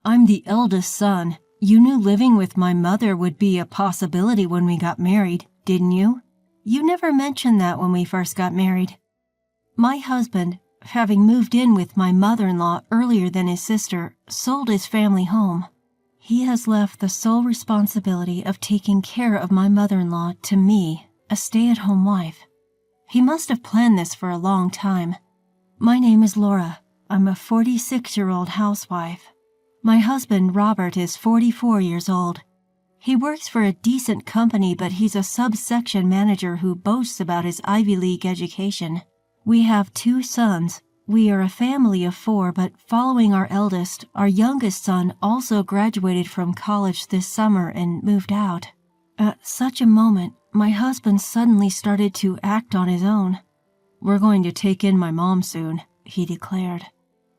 I'm the eldest son. You knew living with my mother would be a possibility when we got married, didn't you? You never mentioned that when we first got married. My husband, having moved in with my mother-in-law earlier than his sister, sold his family home. He has left the sole responsibility of taking care of my mother-in-law to me, a stay-at-home wife. He must have planned this for a long time. My name is Laura. I'm a 46-year-old housewife. My husband, Robert, is 44 years old. He works for a decent company, but he's a subsection manager who boasts about his Ivy League education. We have 2 sons. We are a family of 4, but following our eldest, our youngest son also graduated from college this summer and moved out. At such a moment, my husband suddenly started to act on his own. "We're going to take in my mom soon," he declared.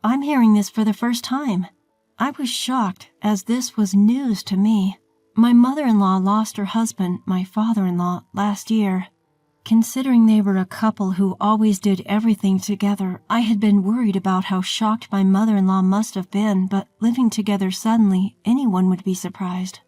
I'm hearing this for the first time. I was shocked, as this was news to me. My mother-in-law lost her husband, my father-in-law, last year. Considering they were a couple who always did everything together, I had been worried about how shocked my mother-in-law must have been, but living together suddenly, anyone would be surprised.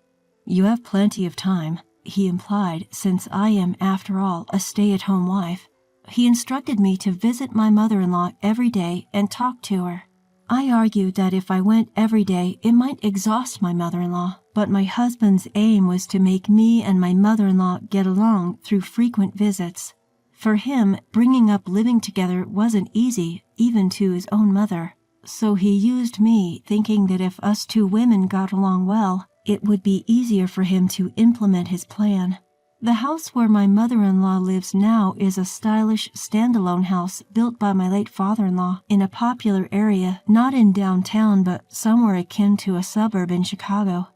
"You have plenty of time," he implied, since I am, after all, a stay-at-home wife. He instructed me to visit my mother-in-law every day and talk to her. I argued that if I went every day, it might exhaust my mother-in-law, but my husband's aim was to make me and my mother-in-law get along through frequent visits. For him, bringing up living together wasn't easy, even to his own mother. So he used me, thinking that if us 2 women got along well, it would be easier for him to implement his plan. The house where my mother-in-law lives now is a stylish, standalone house built by my late father-in-law in a popular area, not in downtown but somewhere akin to a suburb in Chicago.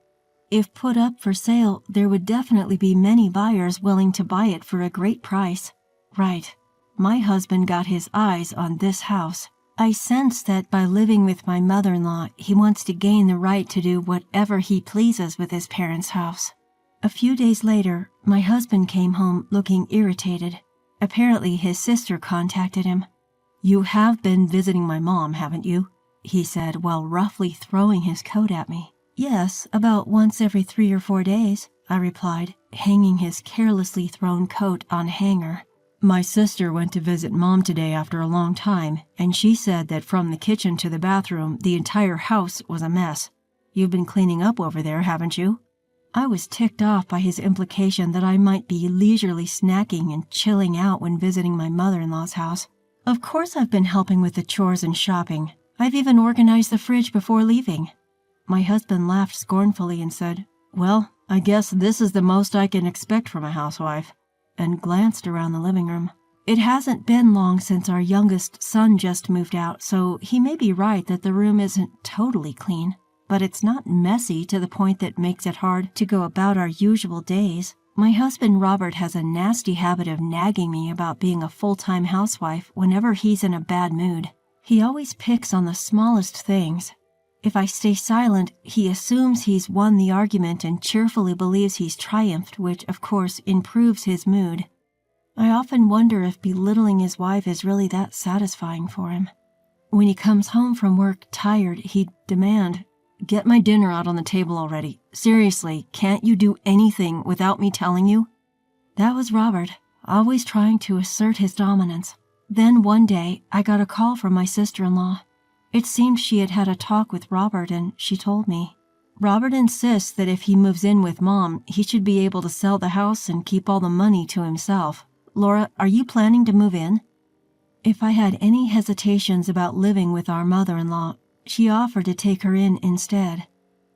If put up for sale, there would definitely be many buyers willing to buy it for a great price. Right. My husband got his eyes on this house. I sense that by living with my mother-in-law, he wants to gain the right to do whatever he pleases with his parents' house. A few days later, my husband came home looking irritated. Apparently, his sister contacted him. "You have been visiting my mom, haven't you?" he said while roughly throwing his coat at me. "Yes, about once every 3 or 4 days," I replied, hanging his carelessly thrown coat on a hanger. "My sister went to visit Mom today after a long time, and she said that from the kitchen to the bathroom, the entire house was a mess. You've been cleaning up over there, haven't you?" I was ticked off by his implication that I might be leisurely snacking and chilling out when visiting my mother-in-law's house. Of course I've been helping with the chores and shopping. I've even organized the fridge before leaving. My husband laughed scornfully and said, "Well, I guess this is the most I can expect from a housewife," and glanced around the living room. It hasn't been long since our youngest son just moved out, so he may be right that the room isn't totally clean. But it's not messy to the point that makes it hard to go about our usual days. My husband Robert has a nasty habit of nagging me about being a full-time housewife whenever he's in a bad mood. He always picks on the smallest things. If I stay silent, he assumes he's won the argument and cheerfully believes he's triumphed, which, of course, improves his mood. I often wonder if belittling his wife is really that satisfying for him. When he comes home from work tired, he'd demand, "Get my dinner out on the table already. Seriously, can't you do anything without me telling you?" That was Robert, always trying to assert his dominance. Then one day, I got a call from my sister-in-law. It seemed she had had a talk with Robert and she told me. Robert insists that if he moves in with Mom, he should be able to sell the house and keep all the money to himself. Laura, are you planning to move in? If I had any hesitations about living with our mother-in-law, she offered to take her in instead.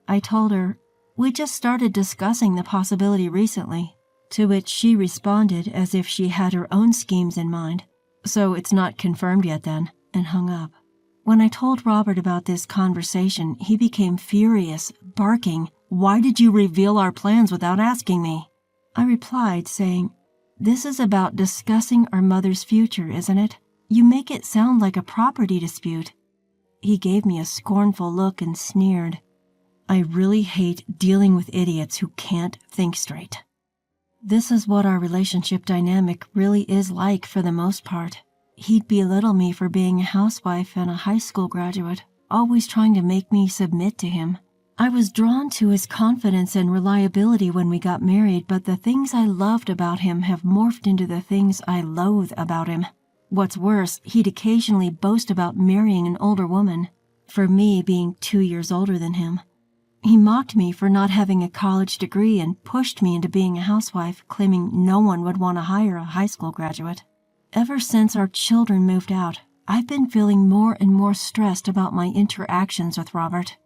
I told her, "We just started discussing the possibility recently," to which she responded as if she had her own schemes in mind. "So it's not confirmed yet then," and hung up. When I told Robert about this conversation, he became furious, barking, "Why did you reveal our plans without asking me?" I replied, saying, "This is about discussing our mother's future, isn't it? You make it sound like a property dispute." He gave me a scornful look and sneered. "I really hate dealing with idiots who can't think straight." This is what our relationship dynamic really is like for the most part. He'd belittle me for being a housewife and a high school graduate, always trying to make me submit to him. I was drawn to his confidence and reliability when we got married, but the things I loved about him have morphed into the things I loathe about him. What's worse, he'd occasionally boast about marrying an older woman, for me being 2 years older than him. He mocked me for not having a college degree and pushed me into being a housewife, claiming no one would want to hire a high school graduate. Ever since our children moved out, I've been feeling more and more stressed about my interactions with Robert.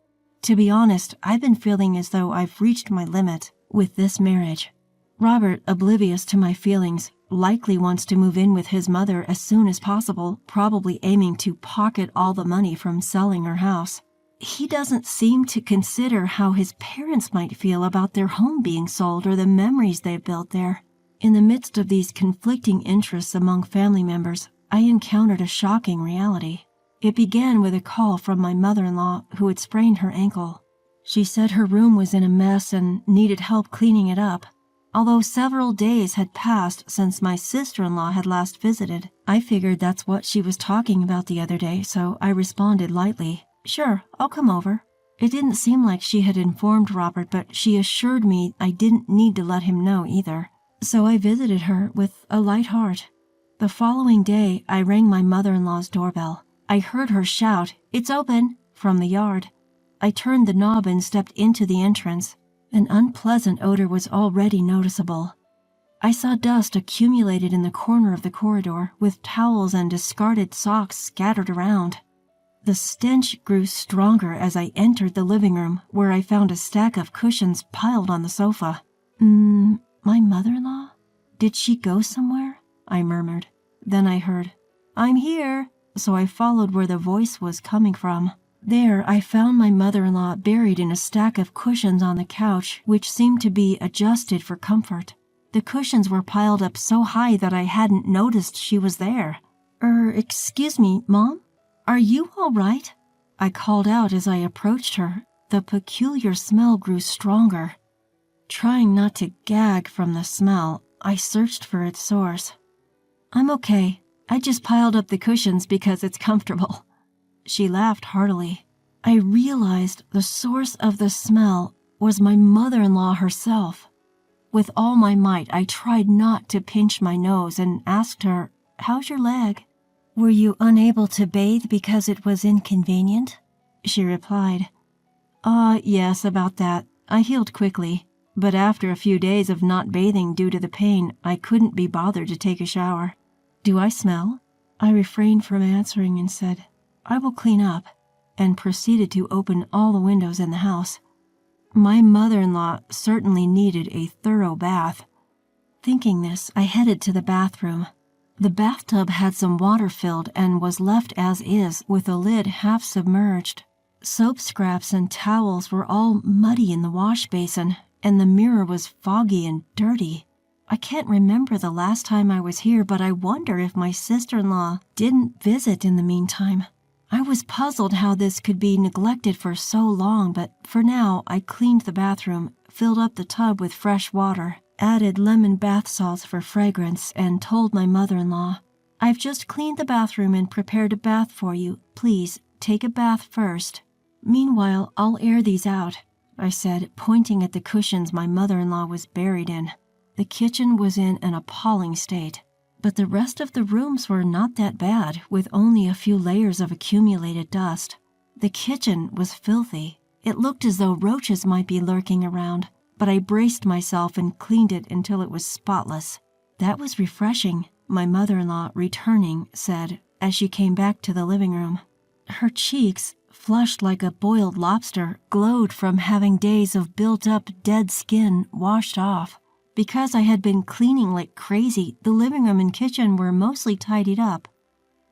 To be honest, I've been feeling as though I've reached my limit with this marriage. Robert, oblivious to my feelings, likely wants to move in with his mother as soon as possible, probably aiming to pocket all the money from selling her house. He doesn't seem to consider how his parents might feel about their home being sold or the memories they've built there. In the midst of these conflicting interests among family members, I encountered a shocking reality. It began with a call from my mother-in-law who had sprained her ankle. She said her room was in a mess and needed help cleaning it up. Although several days had passed since my sister-in-law had last visited, I figured that's what she was talking about the other day, so I responded lightly, "Sure, I'll come over." It didn't seem like she had informed Robert, but she assured me I didn't need to let him know either. So I visited her with a light heart. The following day, I rang my mother-in-law's doorbell. I heard her shout, "It's open," from the yard. I turned the knob and stepped into the entrance. An unpleasant odor was already noticeable. I saw dust accumulated in the corner of the corridor, with towels and discarded socks scattered around. The stench grew stronger as I entered the living room, where I found a stack of cushions piled on the sofa. My mother-in-law? Did she go somewhere? I murmured. Then I heard, "I'm here," so I followed where the voice was coming from. There, I found my mother-in-law buried in a stack of cushions on the couch, which seemed to be adjusted for comfort. The cushions were piled up so high that I hadn't noticed she was there. Excuse me, Mom? Are you all right?" I called out as I approached her. The peculiar smell grew stronger. Trying not to gag from the smell, I searched for its source. "I'm okay. I just piled up the cushions because it's comfortable." She laughed heartily. I realized the source of the smell was my mother-in-law herself. With all my might, I tried not to pinch my nose and asked her, "How's your leg?" "Were you unable to bathe because it was inconvenient?" She replied, Yes, about that. I healed quickly, but after a few days of not bathing due to the pain, I couldn't be bothered to take a shower." "Do I smell?" I refrained from answering and said, "I will clean up," and proceeded to open all the windows in the house. My mother-in-law certainly needed a thorough bath. Thinking this, I headed to the bathroom. The bathtub had some water filled and was left as is with the lid half submerged. Soap scraps and towels were all muddy in the wash basin, and the mirror was foggy and dirty. I can't remember the last time I was here, but I wonder if my sister-in-law didn't visit in the meantime. I was puzzled how this could be neglected for so long, but for now I cleaned the bathroom, filled up the tub with fresh water, added lemon bath salts for fragrance, and told my mother-in-law, "I've just cleaned the bathroom and prepared a bath for you. Please, take a bath first. Meanwhile, I'll air these out," I said, pointing at the cushions my mother-in-law was buried in. The kitchen was in an appalling state, but the rest of the rooms were not that bad, with only a few layers of accumulated dust. The kitchen was filthy. It looked as though roaches might be lurking around, but I braced myself and cleaned it until it was spotless. "That was refreshing," my mother-in-law, returning, said as she came back to the living room. Her cheeks, flushed like a boiled lobster, glowed from having days of built-up dead skin washed off. Because I had been cleaning like crazy, the living room and kitchen were mostly tidied up.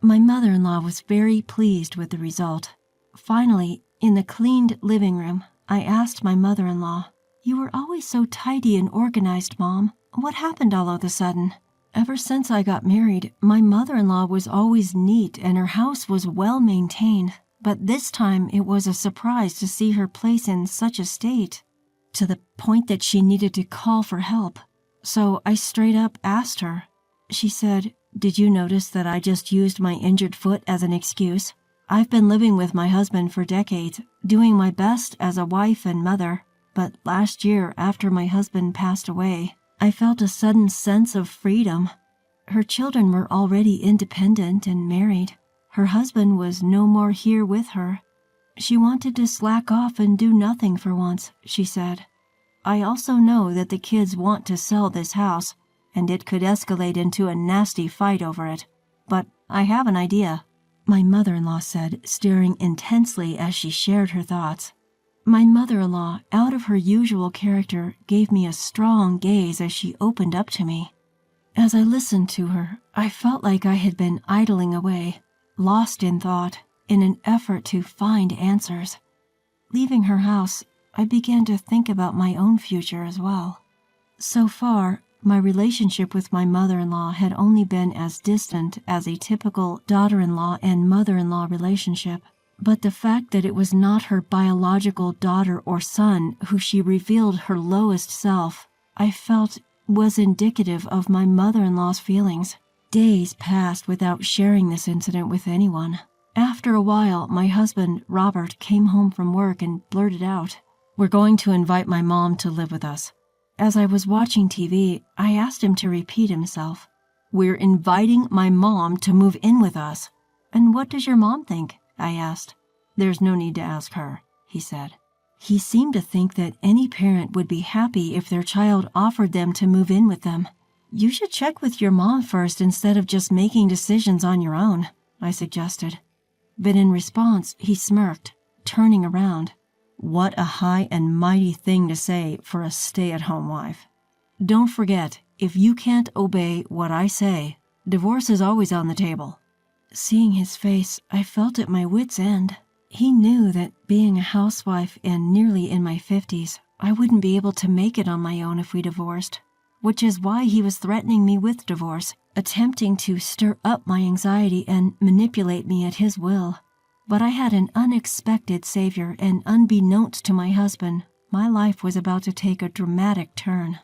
My mother-in-law was very pleased with the result. Finally, in the cleaned living room, I asked my mother-in-law, "You were always so tidy and organized, Mom. What happened all of a sudden?" Ever since I got married, my mother-in-law was always neat and her house was well maintained, but this time it was a surprise to see her place in such a state, to the point that she needed to call for help. So I straight up asked her. She said, "Did you notice that I just used my injured foot as an excuse?" I've been living with my husband for decades, doing my best as a wife and mother, but last year, after my husband passed away, I felt a sudden sense of freedom. Her children were already independent and married. Her husband was no more here with her. She wanted to slack off and do nothing for once, she said. I also know that the kids want to sell this house, and it could escalate into a nasty fight over it. But I have an idea, my mother-in-law said, staring intensely as she shared her thoughts. My mother-in-law, out of her usual character, gave me a strong gaze as she opened up to me. As I listened to her, I felt like I had been idling away, lost in thought, in an effort to find answers. Leaving her house, I began to think about my own future as well. So far, my relationship with my mother-in-law had only been as distant as a typical daughter-in-law and mother-in-law relationship, but the fact that it was not her biological daughter or son who she revealed her lowest self, I felt was indicative of my mother-in-law's feelings. Days passed without sharing this incident with anyone. After a while, my husband, Robert, came home from work and blurted out, "We're going to invite my mom to live with us." As I was watching TV, I asked him to repeat himself. "We're inviting my mom to move in with us." "And what does your mom think?" I asked. "There's no need to ask her," he said. He seemed to think that any parent would be happy if their child offered them to move in with them. "You should check with your mom first instead of just making decisions on your own," I suggested. But in response, he smirked, turning around. What a high and mighty thing to say for a stay-at-home wife. "Don't forget, if you can't obey what I say, divorce is always on the table." Seeing his face, I felt at my wit's end. He knew that being a housewife and nearly in my 50s, I wouldn't be able to make it on my own if we divorced, which is why he was threatening me with divorce, attempting to stir up my anxiety and manipulate me at his will. But I had an unexpected savior, and unbeknownst to my husband, my life was about to take a dramatic turn.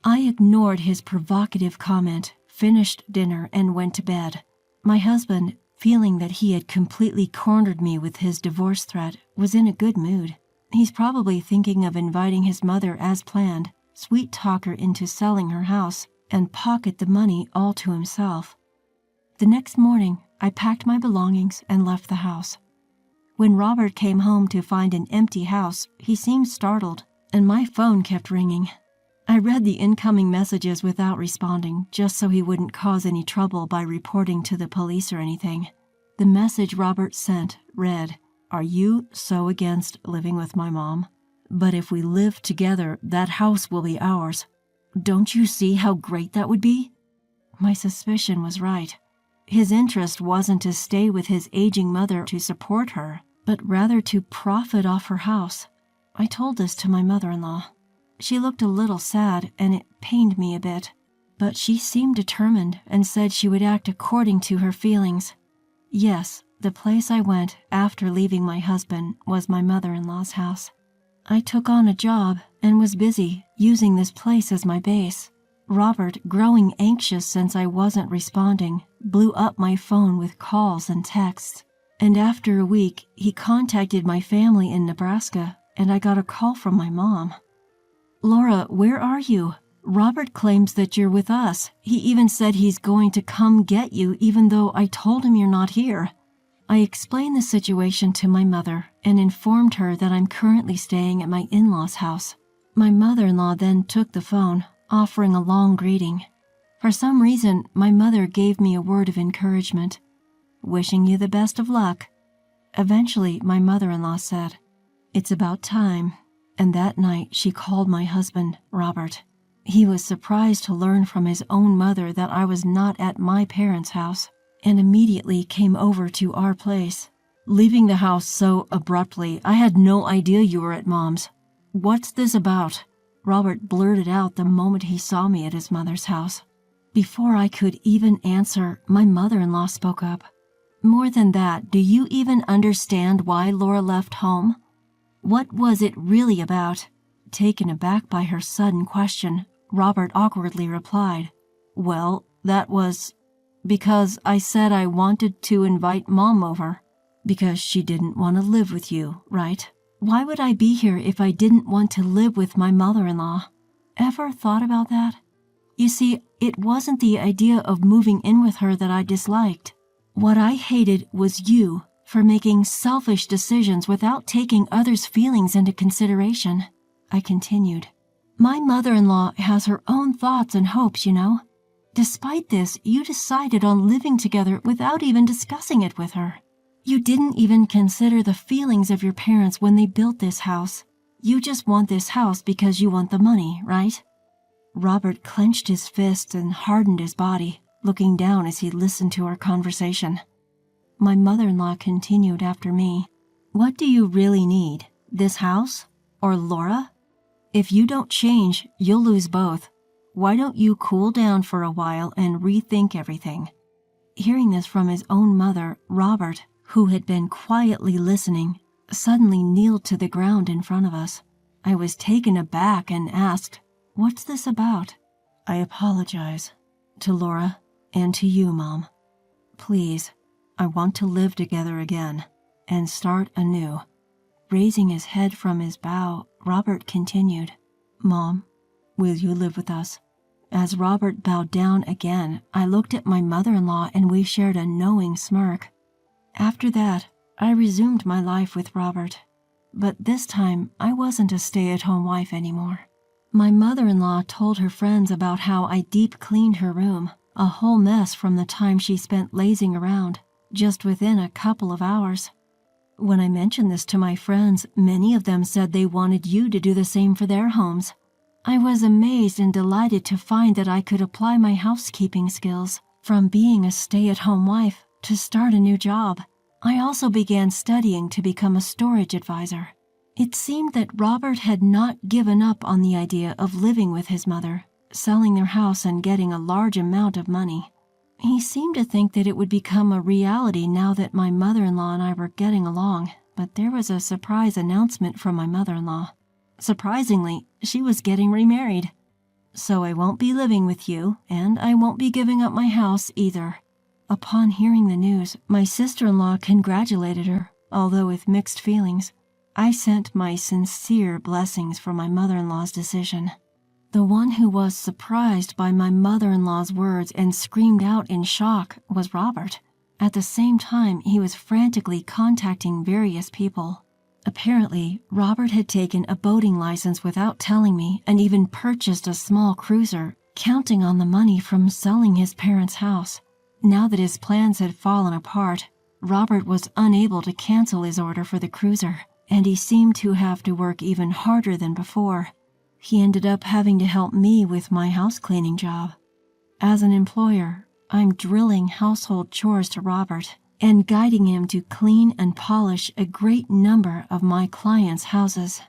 I ignored his provocative comment, finished dinner, and went to bed. My husband, feeling that he had completely cornered me with his divorce threat, was in a good mood. He's probably thinking of inviting his mother as planned, sweet-talk her into selling her house, and pocket the money all to himself. The next morning, I packed my belongings and left the house. When Robert came home to find an empty house, he seemed startled, and my phone kept ringing. I read the incoming messages without responding, just so he wouldn't cause any trouble by reporting to the police or anything. The message Robert sent read, "Are you so against living with my mom? But if we live together, that house will be ours. Don't you see how great that would be?" My suspicion was right. His interest wasn't to stay with his aging mother to support her, but rather to profit off her house. I told this to my mother-in-law. She looked a little sad, and it pained me a bit, but she seemed determined and said she would act according to her feelings. Yes, the place I went after leaving my husband was my mother-in-law's house. I took on a job and was busy using this place as my base. Robert, growing anxious since I wasn't responding, blew up my phone with calls and texts. And after a week, he contacted my family in Nebraska, and I got a call from my mom. "Laura, where are you? Robert claims that you're with us. He even said he's going to come get you even though I told him you're not here." I explained the situation to my mother and informed her that I'm currently staying at my in-laws' house. My mother-in-law then took the phone, offering a long greeting. For some reason, my mother gave me a word of encouragement. "Wishing you the best of luck." Eventually, my mother-in-law said, "It's about time." And that night, she called my husband, Robert. He was surprised to learn from his own mother that I was not at my parents' house, and immediately came over to our place. "Leaving the house so abruptly, I had no idea you were at Mom's. What's this about?" Robert blurted out the moment he saw me at his mother's house. Before I could even answer, my mother-in-law spoke up. "More than that, do you even understand why Laura left home? What was it really about?" Taken aback by her sudden question, Robert awkwardly replied, "Well, that was because I said I wanted to invite Mom over. Because she didn't want to live with you, right? Why would I be here if I didn't want to live with my mother-in-law? Ever thought about that? You see, it wasn't the idea of moving in with her that I disliked. What I hated was you for making selfish decisions without taking others' feelings into consideration. I continued. My mother-in-law has her own thoughts and hopes, you know. Despite this, you decided on living together without even discussing it with her. You didn't even consider the feelings of your parents when they built this house. You just want this house because you want the money, right? Robert clenched his fists and hardened his body, looking down as he listened to our conversation. My mother-in-law continued after me. What do you really need? This house? Or Laura? If you don't change, you'll lose both. Why don't you cool down for a while and rethink everything? Hearing this from his own mother, Robert, who had been quietly listening, suddenly kneeled to the ground in front of us. I was taken aback and asked, "What's this about?" "I apologize to Laura and to you, Mom. Please, I want to live together again and start anew." Raising his head from his bow, Robert continued, "Mom, will you live with us?" As Robert bowed down again, I looked at my mother-in-law and we shared a knowing smirk. After that, I resumed my life with Robert. But this time, I wasn't a stay-at-home wife anymore. My mother-in-law told her friends about how I deep-cleaned her room, a whole mess from the time she spent lazing around, just within a couple of hours. When I mentioned this to my friends, many of them said they wanted you to do the same for their homes. I was amazed and delighted to find that I could apply my housekeeping skills from being a stay-at-home wife to start a new job. I also began studying to become a storage advisor. It seemed that Robert had not given up on the idea of living with his mother, selling their house and getting a large amount of money. He seemed to think that it would become a reality now that my mother-in-law and I were getting along, but there was a surprise announcement from my mother-in-law. Surprisingly, she was getting remarried. "So I won't be living with you, and I won't be giving up my house either." Upon hearing the news, my sister-in-law congratulated her, although with mixed feelings. I sent my sincere blessings for my mother-in-law's decision. The one who was surprised by my mother-in-law's words and screamed out in shock was Robert. At the same time, he was frantically contacting various people. Apparently, Robert had taken a boating license without telling me and even purchased a small cruiser, counting on the money from selling his parents' house. Now that his plans had fallen apart, Robert was unable to cancel his order for the cruiser, and he seemed to have to work even harder than before. He ended up having to help me with my house cleaning job. As an employer, I'm drilling household chores to Robert and guiding him to clean and polish a great number of my clients' houses.